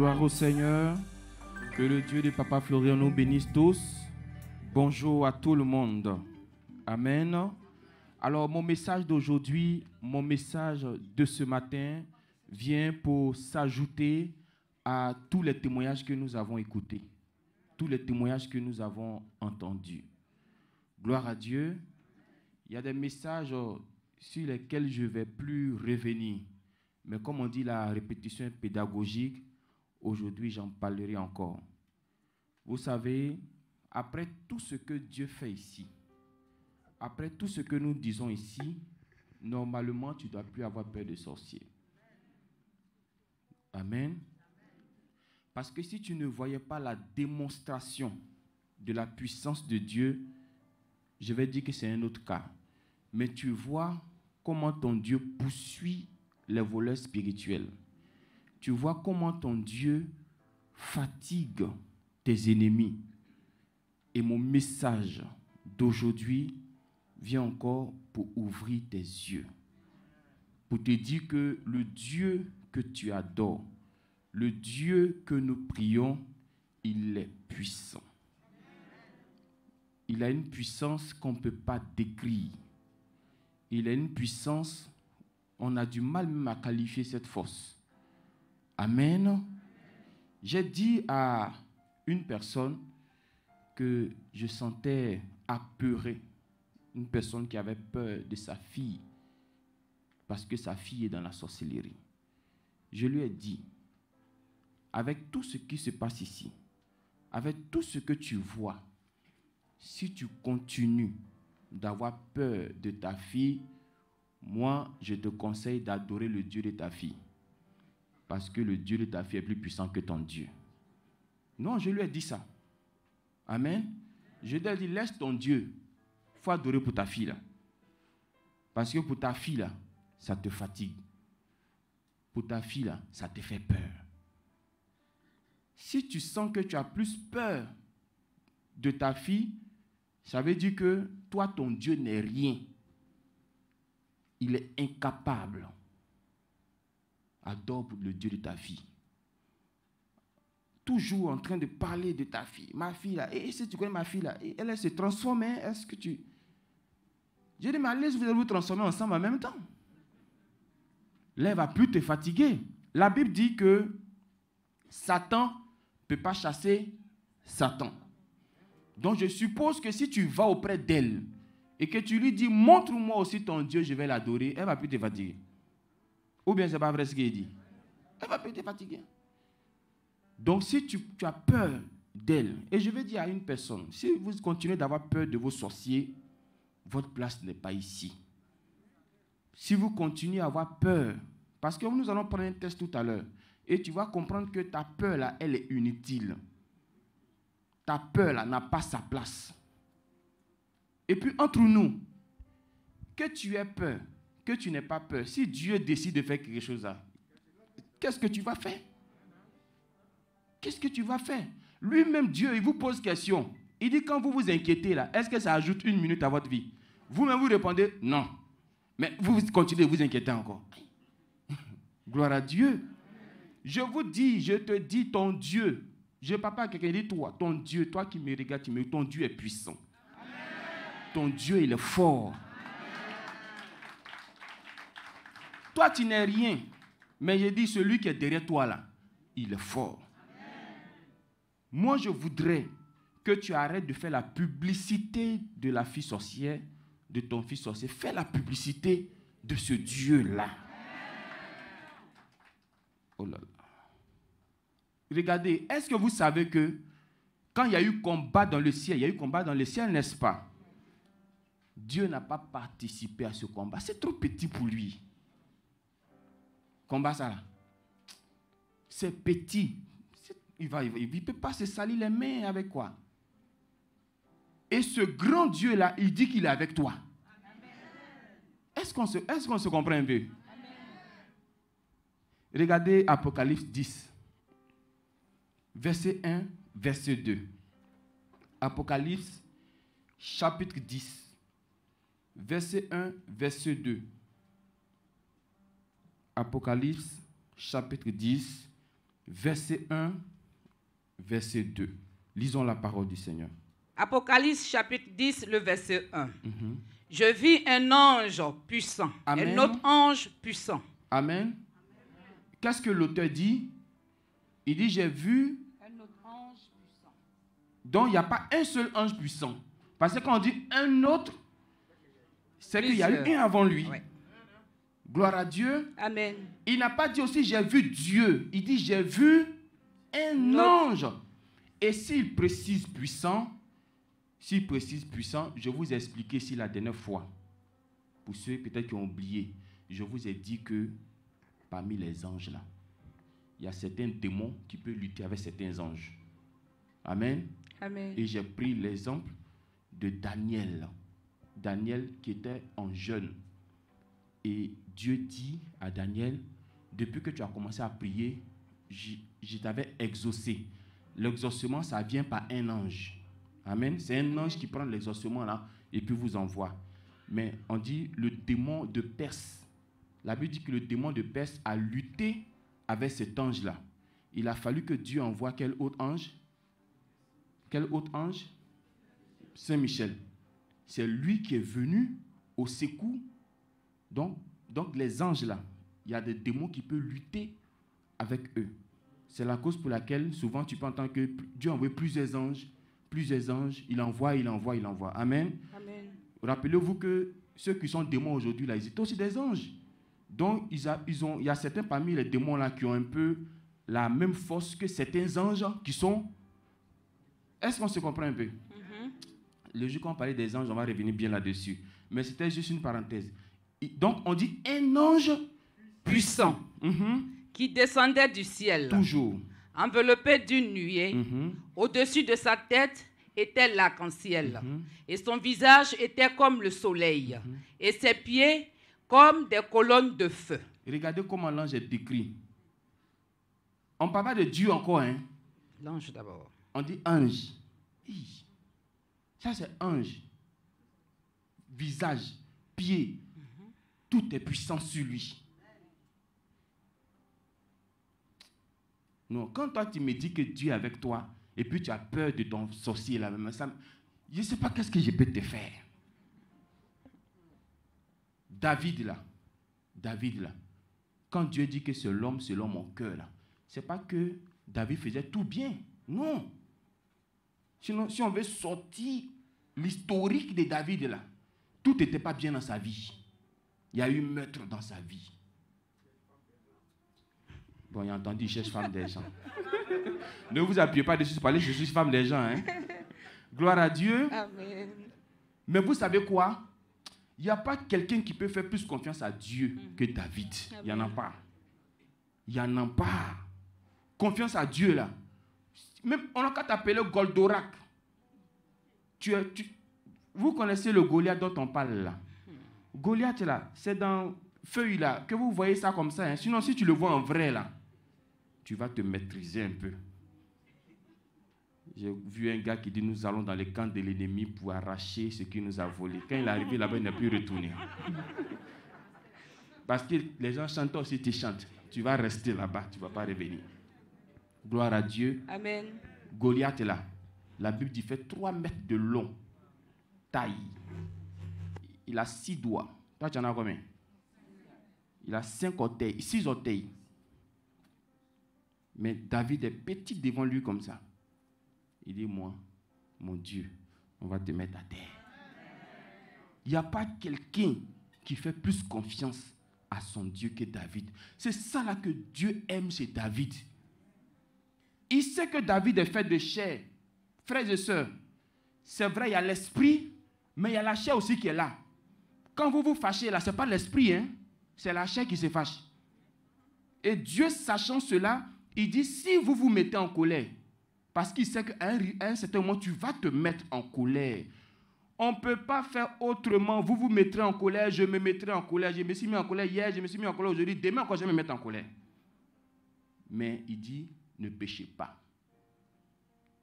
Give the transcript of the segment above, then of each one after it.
Gloire au Seigneur. Que le Dieu de Papa Florian nous bénisse tous. Bonjour à tout le monde. Amen. Alors, mon message d'aujourd'hui, mon message de ce matin vient pour s'ajouter à tous les témoignages que nous avons écoutés, tous les témoignages que nous avons entendus. Gloire à Dieu. Il y a des messages sur lesquels je ne vais plus revenir. Mais comme on dit, la répétition est pédagogique. Aujourd'hui, j'en parlerai encore. Vous savez, après tout ce que Dieu fait ici, après tout ce que nous disons ici, normalement, tu ne dois plus avoir peur de sorciers. Amen. Parce que si tu ne voyais pas la démonstration de la puissance de Dieu, je vais dire que c'est un autre cas. Mais tu vois comment ton Dieu poursuit les voleurs spirituels. Tu vois comment ton Dieu fatigue tes ennemis. Et mon message d'aujourd'hui vient encore pour ouvrir tes yeux. Pour te dire que le Dieu que tu adores, le Dieu que nous prions, il est puissant. Il a une puissance qu'on ne peut pas décrire. Il a une puissance, on a du mal même à qualifier cette force. Amen. J'ai dit à une personne que je sentais apeuré, une personne qui avait peur de sa fille, parce que sa fille est dans la sorcellerie. Je lui ai dit, avec tout ce qui se passe ici, avec tout ce que tu vois, si tu continues d'avoir peur de ta fille, moi, je te conseille d'adorer le Dieu de ta fille. Parce que le Dieu de ta fille est plus puissant que ton Dieu. Non, je lui ai dit ça. Amen. Je lui ai dit, laisse ton Dieu. Il faut adorer pour ta fille là. Parce que pour ta fille là, ça te fatigue. Pour ta fille là, ça te fait peur. Si tu sens que tu as plus peur de ta fille, ça veut dire que toi, ton Dieu n'est rien. Il est incapable. Adore le Dieu de ta fille. Toujours en train de parler de ta fille. Ma fille là, et si tu connais ma fille là, elle se transforme. Hein, est-ce que tu... Je dis, mais allez, vous allez vous transformer ensemble en même temps. Là, elle ne va plus te fatiguer. La Bible dit que Satan ne peut pas chasser Satan. Donc, je suppose que si tu vas auprès d'elle et que tu lui dis, montre-moi aussi ton Dieu, je vais l'adorer, elle ne va plus te fatiguer. Ou bien ce n'est pas vrai ce qu'il dit. Elle ne va plus te fatiguer. Donc, si tu as peur d'elle, et je vais dire à une personne, si vous continuez d'avoir peur de vos sorciers, votre place n'est pas ici. Si vous continuez à avoir peur, parce que nous allons prendre un test tout à l'heure, et tu vas comprendre que ta peur là, elle est inutile. Ta peur là n'a pas sa place. Et puis entre nous, que tu aies peur, que tu n'aies pas peur, si Dieu décide de faire quelque chose là, qu'est-ce que tu vas faire? Qu'est-ce que tu vas faire? Lui-même, Dieu, il vous pose question. Il dit, quand vous vous inquiétez là, est-ce que ça ajoute 1 minute à votre vie? Vous-même, vous répondez, non. Mais vous continuez de vous inquiéter encore. Gloire à Dieu. Je vous dis, je te dis, ton Dieu, je ne parle pas à quelqu'un, dit toi, ton Dieu, toi qui me regardes, ton Dieu est puissant. Amen. Ton Dieu, il est fort. Amen. Toi, tu n'es rien. Mais je dis, celui qui est derrière toi là, il est fort. Moi, je voudrais que tu arrêtes de faire la publicité de la fille sorcière, de ton fils sorcier. Fais la publicité de ce Dieu-là. Oh là là. Regardez, est-ce que vous savez que quand il y a eu combat dans le ciel, il y a eu combat dans le ciel, n'est-ce pas? Dieu n'a pas participé à ce combat. C'est trop petit pour lui. Combat ça là. C'est petit. Il ne peut pas se salir les mains avec quoi? Et ce grand Dieu-là, il dit qu'il est avec toi. Est-ce qu'on se comprend un peu? Amen. Regardez Apocalypse 10, verset 1, verset 2. Apocalypse, chapitre 10, verset 1, verset 2. Apocalypse, chapitre 10, verset 1, verset 2. Lisons la parole du Seigneur. Apocalypse chapitre 10, le verset 1. Je vis un ange puissant, Amen. un autre ange puissant. Amen. Qu'est-ce que l'auteur dit? Il dit, j'ai vu... Un autre ange puissant. Donc, il n'y a pas un seul ange puissant. Parce que quand on dit un autre, c'est qu'il y a eu un avant lui. Ouais. Gloire à Dieu. Amen. Il n'a pas dit aussi, j'ai vu Dieu. Il dit, j'ai vu un ange. Et s'il précise puissant, je vous ai expliqué ici la dernière fois. Pour ceux peut-être qui ont oublié, je vous ai dit que parmi les anges là, il y a certains démons qui peuvent lutter avec certains anges. Amen. Amen. Et j'ai pris l'exemple de Daniel. Daniel qui était en jeûne. Et Dieu dit à Daniel, depuis que tu as commencé à prier, je t'avais exaucé. L'exaucement, ça vient par un ange. Amen. C'est un ange qui prend l'exaucement là et puis vous envoie. Mais on dit le démon de Perse. La Bible dit que le démon de Perse a lutté avec cet ange-là. Il a fallu que Dieu envoie quel autre ange? Quel autre ange? Saint Michel. C'est lui qui est venu au secours. Donc les anges là, il y a des démons qui peuvent lutter avec eux. C'est la cause pour laquelle souvent tu peux entendre que Dieu envoie plusieurs anges, il envoie. Amen. Amen. Rappelez-vous que ceux qui sont démons aujourd'hui là, ils étaient aussi des anges. Donc il y a certains parmi les démons là qui ont un peu la même force que certains anges qui sont... Est-ce qu'on se comprend un peu? Le jour qu'on parlait des anges, on va revenir bien là-dessus. Mais c'était juste une parenthèse. Donc, on dit un ange puissant. Qui descendait du ciel. Toujours. Enveloppé d'une nuée. Au-dessus de sa tête était l'arc-en-ciel. Et son visage était comme le soleil. Et ses pieds comme des colonnes de feu. Regardez comment l'ange est décrit. On ne parle pas de Dieu encore, hein? L'ange d'abord. On dit ange. Ça, c'est ange. Visage, pied. Tout est puissant sur lui. Non, quand toi, tu me dis que Dieu est avec toi, et puis tu as peur de ton sorcier là, je ne sais pas qu'est-ce que je peux te faire. David là, quand Dieu dit que c'est l'homme selon mon cœur là, ce n'est pas que David faisait tout bien. Non. Sinon, si on veut sortir l'historique de David là, tout n'était pas bien dans sa vie. Il y a eu meurtre dans sa vie. Bon, il a entendu, il cherche femme des gens. Ne vous appuyez pas dessus, parler, je suis femme des gens. Hein? Gloire à Dieu. Amen. Mais vous savez quoi? Il n'y a pas quelqu'un qui peut faire plus confiance à Dieu que David. Il n'y en a pas. Il n'y en a pas. Confiance à Dieu là. Même on n'a qu'à t'appeler Goldorak. Vous connaissez le Goliath dont on parle là. Goliath là, c'est dans feuille là, que vous voyez ça comme ça. Hein. Sinon, si tu le vois en vrai là, tu vas te maîtriser un peu. J'ai vu un gars qui dit, nous allons dans les camps de l'ennemi pour arracher ce qu'il nous a volé. Quand il est arrivé là-bas, il n'a plus retourné. Parce que les gens chantent aussi, tu chantes. Tu vas rester là-bas, tu ne vas pas revenir. Gloire à Dieu. Amen. Goliath est là. La Bible dit, il fait 3 mètres de long. Taille. Il a 6 doigts. Toi, tu en as combien? Il a 5 orteils, 6 orteils. Mais David est petit devant lui comme ça. Il dit, moi, mon Dieu, on va te mettre à terre. Il n'y a pas quelqu'un qui fait plus confiance à son Dieu que David. C'est ça là que Dieu aime chez David. Il sait que David est fait de chair. Frères et sœurs, c'est vrai, il y a l'esprit, mais il y a la chair aussi qui est là. Quand vous vous fâchez là, ce n'est pas l'esprit, hein? C'est la chair qui se fâche. Et Dieu, sachant cela, il dit, si vous vous mettez en colère, parce qu'il sait qu'à un certain moment, tu vas te mettre en colère. On ne peut pas faire autrement. Vous vous mettrez en colère, je me mettrai en colère. Je me suis mis en colère hier, je me suis mis en colère aujourd'hui. Demain encore, je vais me mettre en colère. Mais il dit, ne péchez pas.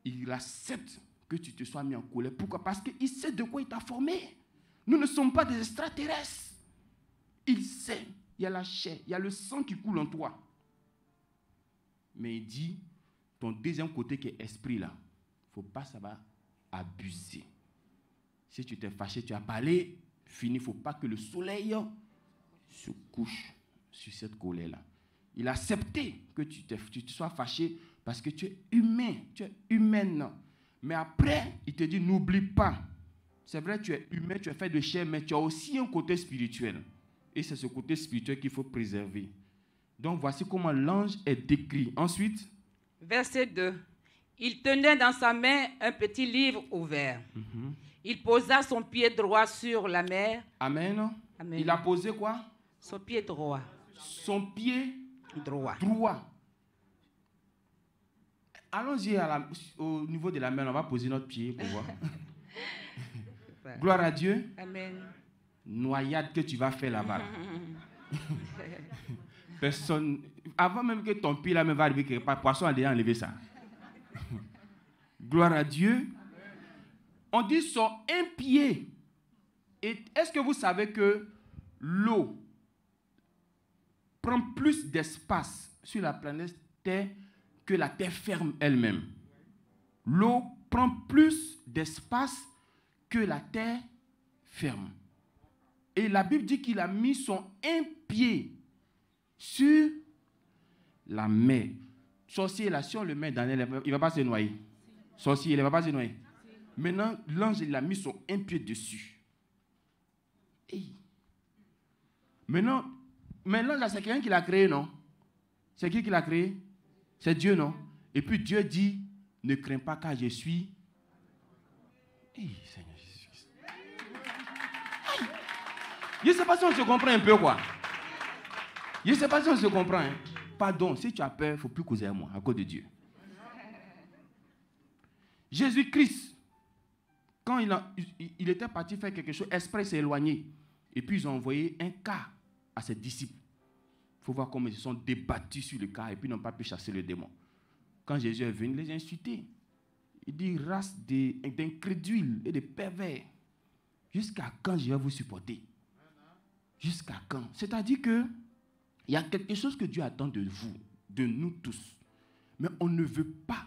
Il accepte que tu te sois mis en colère. Pourquoi? Parce qu'il sait de quoi il t'a formé. Nous ne sommes pas des extraterrestres. Il sait, il y a la chair, il y a le sang qui coule en toi. Mais il dit, ton deuxième côté qui est esprit là, il ne faut pas savoir abuser. Si tu t'es fâché, tu as parlé, fini, il ne faut pas que le soleil se couche sur cette colère-là. Il a accepté que tu sois fâché parce que tu es humain, tu es humaine. Mais après, il te dit, n'oublie pas. C'est vrai, tu es humain, tu es fait de chair, mais tu as aussi un côté spirituel. Et c'est ce côté spirituel qu'il faut préserver. Donc, voici comment l'ange est décrit. Ensuite, verset 2. Il tenait dans sa main un petit livre ouvert. Il posa son pied droit sur la mer. Amen. Amen. Il a posé quoi? Son pied droit. Son pied droit. Allons-y au niveau de la mer. On va poser notre pied pour voir. Gloire à Dieu. Amen. Noyade que tu vas faire là-bas. Personne, avant même que ton pied là me va arriver quelque part, poisson a déjà enlevé ça. Gloire à Dieu. On dit sur un pied. Et est-ce que vous savez que l'eau prend plus d'espace sur la planète Terre que la Terre ferme elle-même? L'eau prend plus d'espace que la Terre ferme. Et la Bible dit qu'il a mis son un pied sur la mer. Sorcier, là, si on le met dans l'air, il ne va pas se noyer. Sorcier, il ne va pas se noyer. Maintenant, l'ange, il a mis son un pied dessus. Hey. Maintenant, là, c'est quelqu'un qui l'a créé, non? C'est qui l'a créé? C'est Dieu, non? Et puis Dieu dit, ne crains pas car je suis. Hey, Seigneur Jésus. Hey. Je ne sais pas si on se comprend un peu, quoi. Je ne sais pas si on se comprend. Hein. Pardon, si tu as peur, il ne faut plus causer à moi, à cause de Dieu. Jésus-Christ, quand il était parti faire quelque chose, exprès s'est éloigné. Et puis ils ont envoyé un cas à ses disciples. Il faut voir comment ils se sont débattus sur le cas et puis ils n'ont pas pu chasser le démon. Quand Jésus est venu, il les a insultés. Il dit, race d'incrédules et de pervers, jusqu'à quand je vais vous supporter? Jusqu'à quand? C'est-à-dire que il y a quelque chose que Dieu attend de vous, de nous tous. Mais on ne veut pas.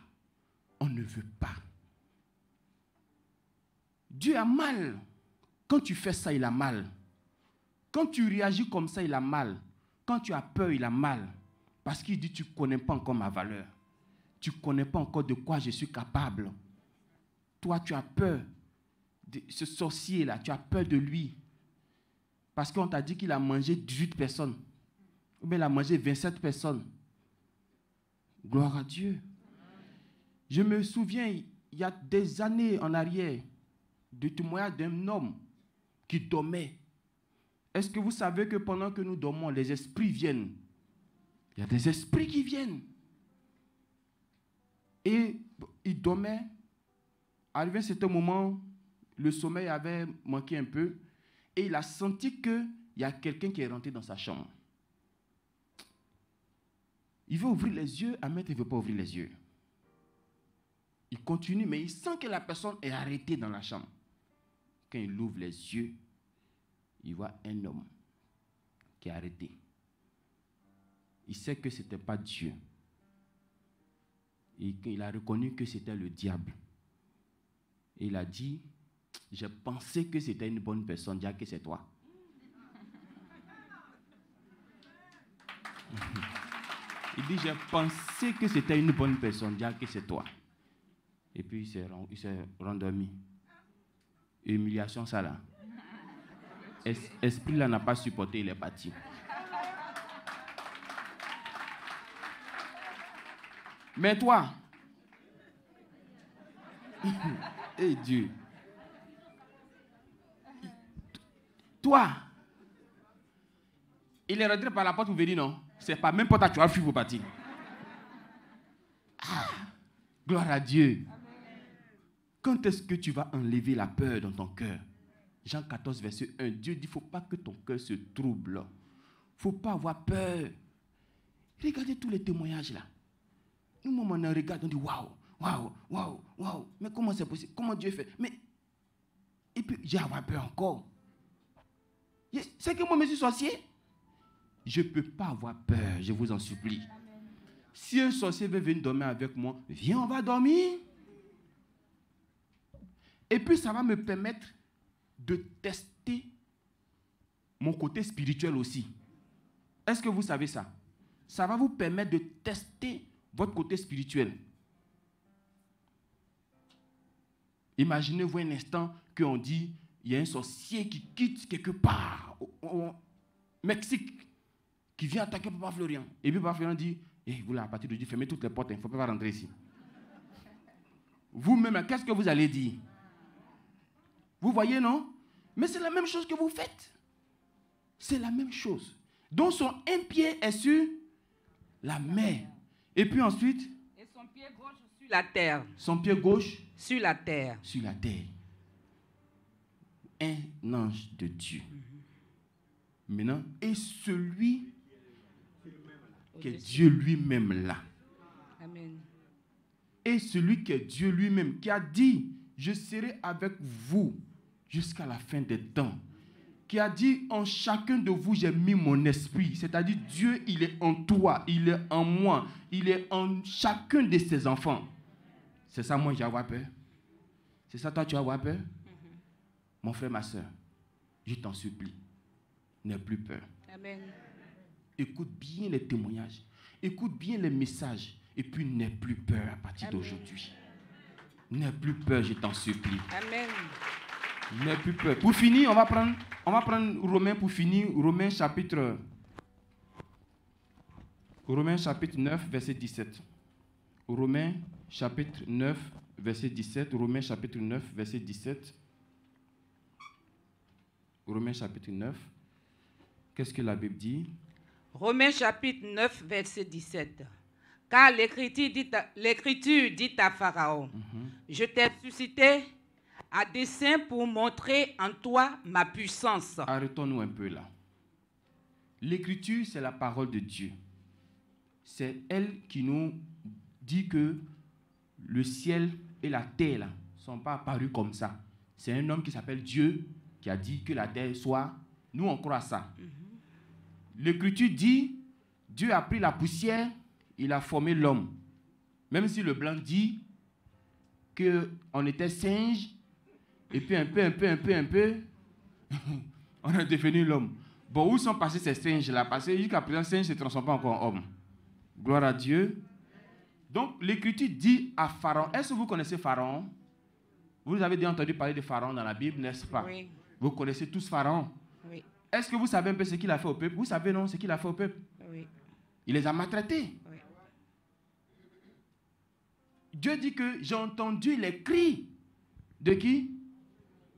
On ne veut pas. Dieu a mal. Quand tu fais ça, il a mal. Quand tu réagis comme ça, il a mal. Quand tu as peur, il a mal. Parce qu'il dit, tu ne connais pas encore ma valeur. Tu ne connais pas encore de quoi je suis capable. Toi, tu as peur de ce sorcier-là. Tu as peur de lui. Parce qu'on t'a dit qu'il a mangé 18 personnes. Ou bien il a mangé 27 personnes. Gloire à Dieu. Je me souviens, il y a des années en arrière, du témoignage d'un homme qui dormait. Est-ce que vous savez que pendant que nous dormons, les esprits viennent? Il y a des esprits qui viennent. Et il dormait. Arrivé à un certain moment, le sommeil avait manqué un peu. Et il a senti qu'il y a quelqu'un qui est rentré dans sa chambre. Il veut ouvrir les yeux, Ahmed ne veut pas ouvrir les yeux. Il continue, mais il sent que la personne est arrêtée dans la chambre. Quand il ouvre les yeux, il voit un homme qui est arrêté. Il sait que ce n'était pas Dieu. Et il a reconnu que c'était le diable. Et il a dit, j'ai pensé que c'était une bonne personne, déjà que c'est toi. Il dit, j'ai pensé que c'était une bonne personne, déjà que c'est toi. Et puis il s'est rendormi. Humiliation, ça là. Esprit là n'a pas supporté, il est parti. Mais toi, hey Dieu, toi, il est rentré par la porte pour venir, non? C'est pas même pas tu as fui pour partir. Ah, gloire à Dieu. Quand est-ce que tu vas enlever la peur dans ton cœur? Jean 14, verset 1, Dieu dit, il ne faut pas que ton cœur se trouble. Il ne faut pas avoir peur. Regardez tous les témoignages là. Nous, on regarde, on dit, waouh, waouh, waouh, waouh. Mais comment c'est possible? Comment Dieu fait? Mais, et puis, j'ai avoir peur encore. C'est que moi, je suis sorcier. Je ne peux pas avoir peur, je vous en supplie. Si un sorcier veut venir dormir avec moi, viens, on va dormir. Et puis, ça va me permettre de tester mon côté spirituel aussi. Est-ce que vous savez ça? Ça va vous permettre de tester votre côté spirituel. Imaginez-vous un instant qu'on dit, il y a un sorcier qui quitte quelque part au Mexique, qui vient attaquer Papa Florian. Et puis Papa Florian dit, vous là, à partir d'aujourd'hui, fermez toutes les portes, il ne faut pas rentrer ici. Vous-même, qu'est-ce que vous allez dire? Vous voyez, non? Mais c'est la même chose que vous faites. C'est la même chose. Donc son un pied est sur la mer. Et puis ensuite? Et son pied gauche sur la terre. Son pied gauche? Sur la terre. Sur la terre. Un ange de Dieu. Maintenant, et celui qui est Dieu lui-même là. Amen. Et celui qui est Dieu lui-même, qui a dit, je serai avec vous jusqu'à la fin des temps. Qui a dit, en chacun de vous, j'ai mis mon esprit. C'est-à-dire, Dieu, il est en toi, il est en moi, il est en chacun de ses enfants. C'est ça, moi, j'ai avoir peur. C'est ça, toi, tu vas avoir peur? Mon frère, ma soeur, je t'en supplie, n'aie plus peur. Amen. Écoute bien les témoignages, écoute bien les messages, et puis n'aie plus peur à partir d'aujourd'hui. N'aie plus peur, je t'en supplie. Amen. N'aie plus peur. Pour finir, on va prendre Romains pour finir, Romains chapitre 9, verset 17. Romains chapitre 9, verset 17. Romains chapitre 9, verset 17. Romains chapitre 9. Qu'est-ce que la Bible dit? Romains chapitre 9, verset 17. Car l'Écriture dit à Pharaon, je t'ai suscité à dessein pour montrer en toi ma puissance. Arrêtons-nous un peu là. L'Écriture, c'est la parole de Dieu. C'est elle qui nous dit que le ciel et la terre ne sont pas apparus comme ça. C'est un homme qui s'appelle Dieu qui a dit que la terre soit. Nous, on croit ça. L'Écriture dit, Dieu a pris la poussière, il a formé l'homme. Même si le blanc dit qu'on était singe, et puis un peu, on a devenu l'homme. Bon, où sont passés ces singes-là? Parce que jusqu'à présent, singe ne se transforme pas encore en homme. Gloire à Dieu. Donc, l'Écriture dit à Pharaon, est-ce que vous connaissez Pharaon? Vous avez déjà entendu parler de Pharaon dans la Bible, n'est-ce pas? Oui. Vous connaissez tous Pharaon? Oui. Est-ce que vous savez un peu ce qu'il a fait au peuple? Vous savez, non, ce qu'il a fait au peuple? Oui. Il les a maltraités. Oui. Dieu dit que j'ai entendu les cris de qui?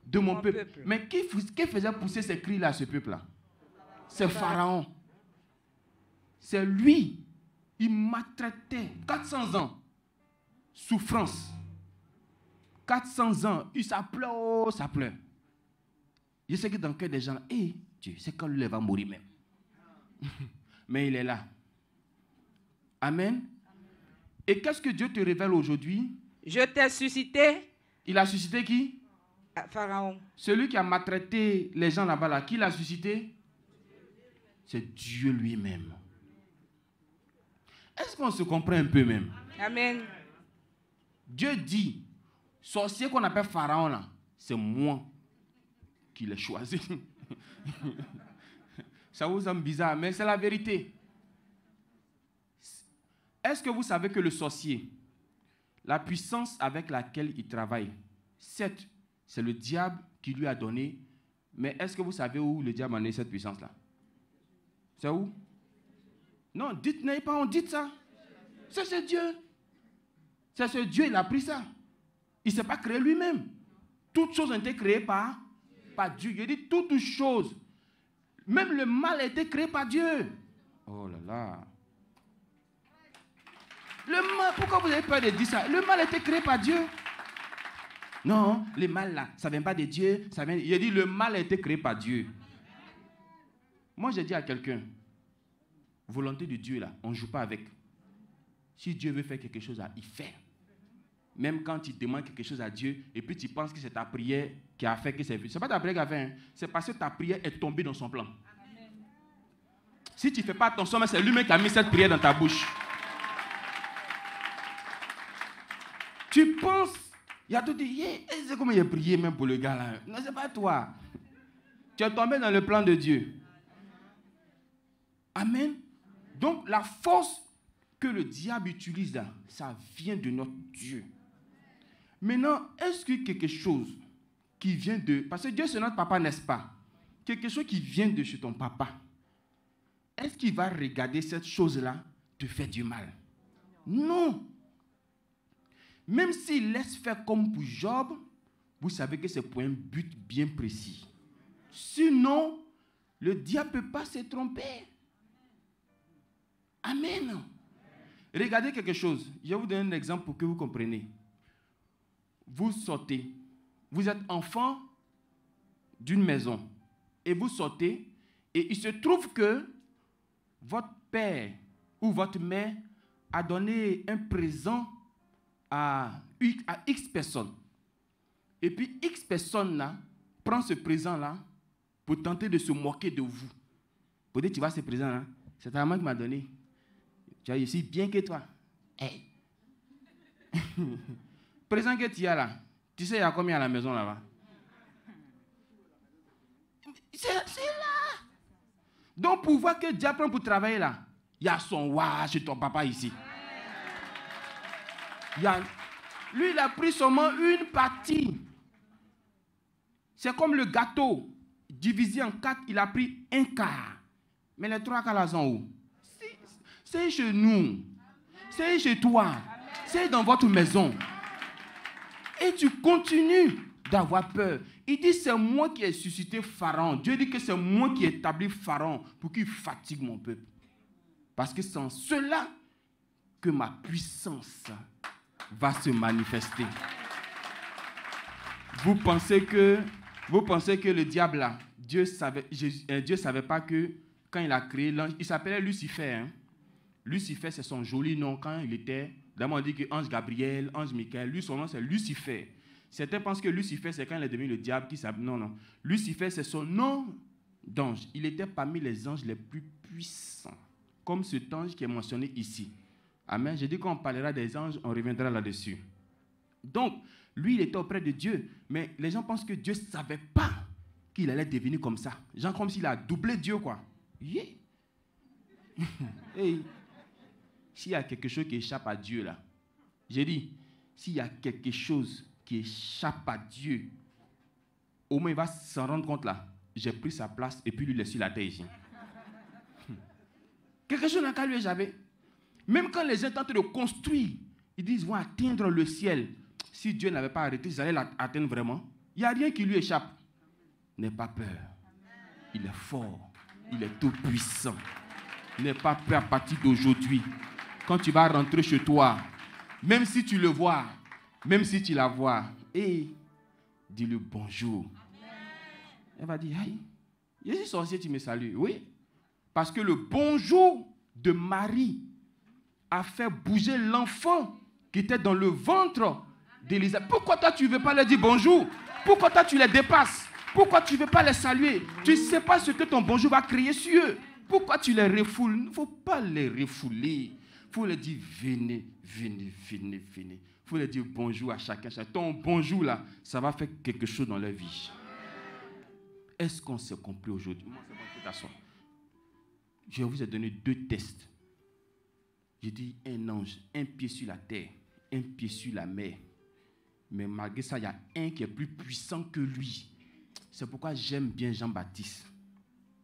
De mon peuple. Mais qui faisait pousser ces cris-là à ce peuple-là? C'est Pharaon. C'est lui. Il maltraitait 400 ans. Souffrance. 400 ans. Ça pleure, ça pleure. Je sais que dans le cœur des gens, Dieu, c'est quand lui va mourir même. Mais il est là. Amen. Et qu'est-ce que Dieu te révèle aujourd'hui? Je t'ai suscité. Il a suscité qui? Pharaon. Celui qui a maltraité les gens là-bas, là, qui l'a suscité? C'est Dieu lui-même. Est-ce qu'on se comprend un peu même? Amen. Dieu dit, sorcier qu'on appelle Pharaon là, c'est moi qui l'ai choisi. Ça vous semble bizarre, mais c'est la vérité. Est-ce que vous savez que le sorcier, la puissance avec laquelle il travaille, certes, c'est le diable qui lui a donné, mais est-ce que vous savez où le diable a donné cette puissance-là? C'est où? Non, n'ayez pas honte, dites ça. C'est ce Dieu. C'est ce Dieu, il a pris ça. Il ne s'est pas créé lui-même. Toutes choses ont été créées par Dieu. Il dit toutes choses. Même le mal a été créé par Dieu. Oh là là. Le mal, pourquoi vous avez peur de dire ça? Le mal a été créé par Dieu. Non, le mal là, ça ne vient pas de Dieu. Il a dit le mal a été créé par Dieu. Moi, j'ai dit à quelqu'un, volonté de Dieu là, on ne joue pas avec. Si Dieu veut faire quelque chose, il fait. Même quand tu demandes quelque chose à Dieu et puis tu penses que c'est ta prière qui a fait que c'est vu. Ce n'est pas ta prière qui a fait, hein. C'est parce que ta prière est tombée dans son plan. Amen. Si tu ne fais pas attention, c'est lui-même qui a mis cette prière dans ta bouche. Tu penses, il y a tout dit, c'est comment il a prié même pour le gars là. Non, c'est pas toi. Tu es tombé dans le plan de Dieu. Amen. Donc la force que le diable utilise là, ça vient de notre Dieu. Maintenant, est-ce que quelque chose qui vient de... Parce que Dieu c'est notre papa, n'est-ce pas? Quelque chose qui vient de chez ton papa, est-ce qu'il va regarder cette chose-là te faire du mal? Non. Même s'il laisse faire comme pour Job, vous savez que c'est pour un but bien précis. Sinon, le diable ne peut pas se tromper. Amen. Regardez quelque chose. Je vais vous donner un exemple pour que vous compreniez. Vous sortez. Vous êtes enfant d'une maison. Et vous sortez. Et il se trouve que votre père ou votre mère a donné un présent à X personnes. Et puis X personnes là prend ce présent-là pour tenter de se moquer de vous. Pour dire, tu vois ce présent-là, c'est ta maman qui m'a donné. Tu as ici bien que toi. Hey. Présent que tu as là, tu sais il y a combien à la maison là-bas? C'est là. Donc pour voir que Dieu prend pour travailler là, il y a son wa chez ton papa ici. Lui, il a pris seulement une partie. C'est comme le gâteau. Divisé en 4, il a pris un quart. Mais les 3 quarts là sont où? C'est chez nous. C'est chez toi. C'est dans votre maison. Et tu continues d'avoir peur. Il dit, c'est moi qui ai suscité Pharaon. Dieu dit que c'est moi qui ai établi Pharaon pour qu'il fatigue mon peuple. Parce que c'est en cela que ma puissance va se manifester. Vous pensez que le diable là, Dieu savait pas que quand il a créé l'ange, il s'appelait Lucifer. Hein? Lucifer, c'est son joli nom quand il était. D'abord on dit que ange Gabriel, ange Michael, lui son nom c'est Lucifer. Certains pensent que Lucifer c'est quand il est devenu le diable qui s'appelle. Non. Lucifer c'est son nom d'ange. Il était parmi les anges les plus puissants. Comme cet ange qui est mentionné ici. Amen. J'ai dit qu'on parlera des anges, on reviendra là-dessus. Donc, lui, il était auprès de Dieu. Mais les gens pensent que Dieu ne savait pas qu'il allait devenir comme ça. Genre comme s'il a doublé Dieu, quoi. Yeah. Hey. S'il y a quelque chose qui échappe à Dieu, là, j'ai dit, s'il y a quelque chose qui échappe à Dieu, au moins il va s'en rendre compte, là. J'ai pris sa place et puis lui laisser la terre ici. Quelque chose n'a qu'à lui échapper. Même quand les gens tentent de construire, ils disent, ils vont atteindre le ciel. Si Dieu n'avait pas arrêté, ils allaient l'atteindre vraiment. Il n'y a rien qui lui échappe. N'aie pas peur. Il est fort. Il est tout puissant. N'aie pas peur à partir d'aujourd'hui. Quand tu vas rentrer chez toi, même si tu le vois, même si tu la vois, et dis-le bonjour. Elle va dire, aïe, je suis sorcier, tu me salues. Oui. Parce que le bonjour de Marie a fait bouger l'enfant qui était dans le ventre d'Élisabeth. Pourquoi toi tu ne veux pas leur dire bonjour? Pourquoi toi tu les dépasses? Pourquoi tu ne veux pas les saluer? Tu ne sais pas ce que ton bonjour va créer sur eux. Pourquoi tu les refoules? Il ne faut pas les refouler. Il faut leur dire venez, venez, venez, venez. Il faut leur dire bonjour à chacun. Ton bonjour là, ça va faire quelque chose dans leur vie. Est-ce qu'on s'est compris aujourd'hui? Moi, c'est bon, je peux t'asseoir. Je vous ai donné 2 tests. J'ai dit un ange, un pied sur la terre, un pied sur la mer. Mais malgré ça, il y a un qui est plus puissant que lui. C'est pourquoi j'aime bien Jean-Baptiste.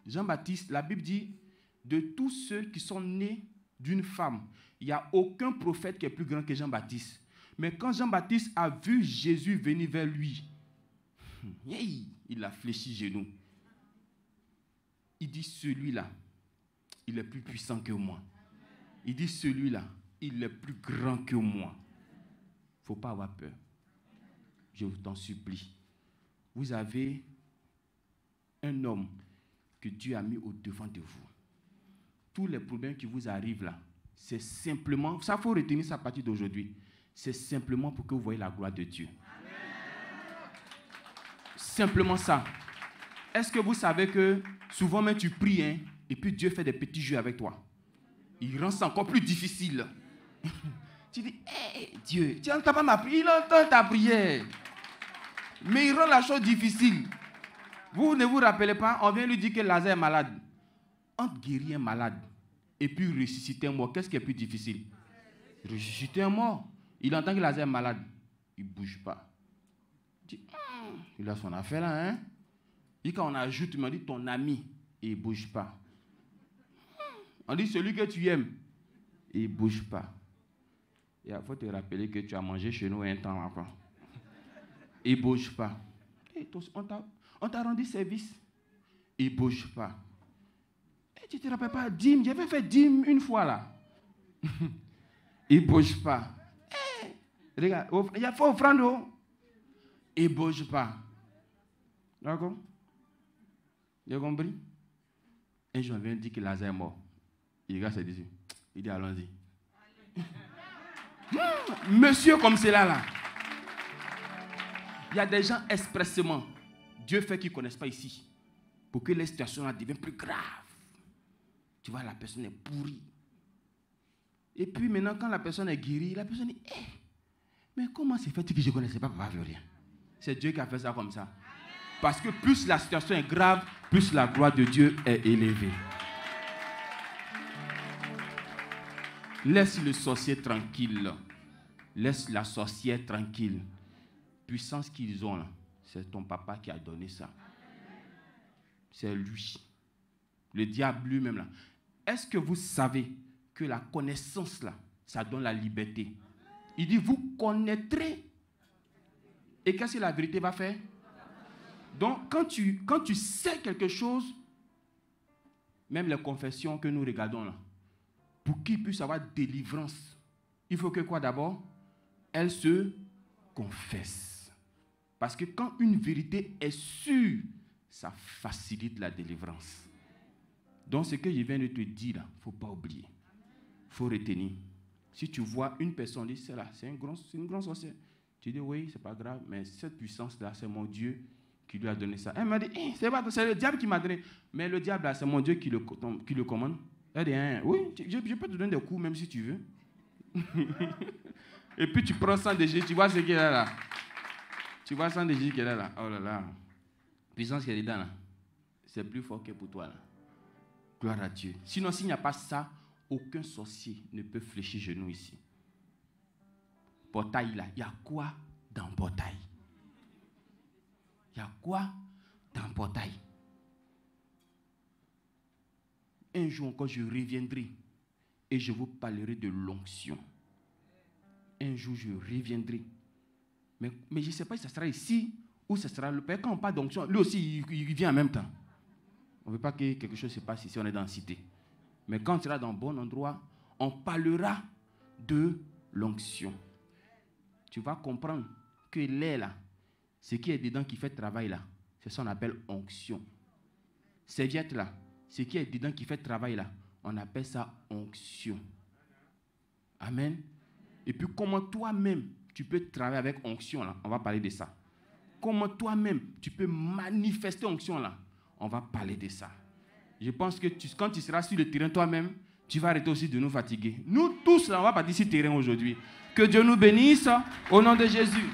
Jean-Baptiste, la Bible dit, de tous ceux qui sont nés d'une femme, il n'y a aucun prophète qui est plus grand que Jean-Baptiste. Mais quand Jean-Baptiste a vu Jésus venir vers lui, il a fléchi genou. Il dit, celui-là, il est plus puissant que moi. Il dit, celui-là, il est plus grand que moi. Il ne faut pas avoir peur. Je vous t'en supplie. Vous avez un homme que Dieu a mis au-devant de vous. Tous les problèmes qui vous arrivent là, c'est simplement, ça faut retenir ça à partir d'aujourd'hui, c'est simplement pour que vous voyez la gloire de Dieu. Simplement ça. Est-ce que vous savez que souvent même tu pries, hein, et puis Dieu fait des petits jeux avec toi? Il rend ça encore plus difficile. Tu dis, hey, Dieu, tu n'entends pas ma prière, il entend ta prière. Mais il rend la chose difficile. Vous ne vous rappelez pas, on vient lui dire que Lazare est malade. Entre guérir un malade et puis ressusciter un mort, qu'est-ce qui est plus difficile? Ressusciter un mort. Il entend que Lazare est malade. Il ne bouge pas. Il dit, il a son affaire là, hein? Et quand on ajoute, il m'a dit ton ami, et il ne bouge pas. On dit celui que tu aimes, et il ne bouge pas. Il faut te rappeler que tu as mangé chez nous un temps avant. Il ne bouge pas. Et on t'a rendu service. Il ne bouge pas. Et tu ne te rappelles pas, dîme, j'avais fait dîme une fois là. Il ne bouge pas. Regarde, il faut offrande. Il ne bouge pas. D'accord? Tu as compris? Un jour, on vient dire que Lazare est mort. Il regarde ses yeux. Il dit, allons-y. Monsieur comme cela là. Il y a des gens expressément, Dieu fait qu'ils ne connaissent pas ici, pour que les situations là deviennent plus graves. Tu vois, la personne est pourrie. Et puis maintenant, quand la personne est guérie, la personne dit, mais comment c'est fait que je ne connaissais pas Papa Florien? C'est Dieu qui a fait ça comme ça. Parce que plus la situation est grave, plus la gloire de Dieu est élevée. Laisse le sorcier tranquille. Laisse la sorcière tranquille. Puissance qu'ils ont là, c'est ton papa qui a donné ça. C'est lui. Le diable lui-même là. Est-ce que vous savez que la connaissance là, ça donne la liberté? Il dit, vous connaîtrez. Et qu'est-ce que la vérité va faire? Donc, quand tu sais quelque chose, même les confessions que nous regardons là, pour qu'il puisse avoir délivrance, il faut que quoi d'abord? Elle se confesse. Parce que quand une vérité est sûre, ça facilite la délivrance. Donc, ce que je viens de te dire là, il ne faut pas oublier. Il faut retenir. Si tu vois une personne dire, c'est là, c'est une grande sorcière. Tu dis, oui, c'est pas grave, mais cette puissance-là, c'est mon Dieu qui lui a donné ça. Elle m'a dit, c'est le diable qui m'a donné. Mais le diable, là, c'est mon Dieu qui le commande. Elle dit, oui, je peux te donner des coups, même si tu veux. Et puis tu prends sang de Jésus, tu vois ce qu'il y a là. Tu vois sang de Jésus qu'il y a là. Oh là là. Puissance qui est dedans là. C'est plus fort que pour toi là. Gloire à Dieu. Sinon, s'il n'y a pas ça, aucun sorcier ne peut fléchir genou ici. Portail là, il y a quoi dans le portail? Il y a quoi dans le portail? Un jour encore, je reviendrai et je vous parlerai de l'onction. Un jour, je reviendrai. Mais je ne sais pas si ça sera ici ou ça sera le Père. Quand on parle d'onction, lui aussi, il vient en même temps. On ne veut pas que quelque chose se passe ici, on est dans la cité. Mais quand on sera dans le bon endroit, on parlera de l'onction. Tu vas comprendre que l'air là, ce qui est dedans qui fait le travail là, c'est ça qu'on appelle onction. Serviette là, ce qui est dedans qui fait le travail là, on appelle ça onction. Amen. Et puis comment toi-même, tu peux travailler avec onction là, on va parler de ça. Comment toi-même, tu peux manifester onction là, on va parler de ça. Je pense que quand tu seras sur le terrain toi-même, tu vas arrêter aussi de nous fatiguer. Nous tous là, on va partir sur le terrain aujourd'hui. Que Dieu nous bénisse au nom de Jésus.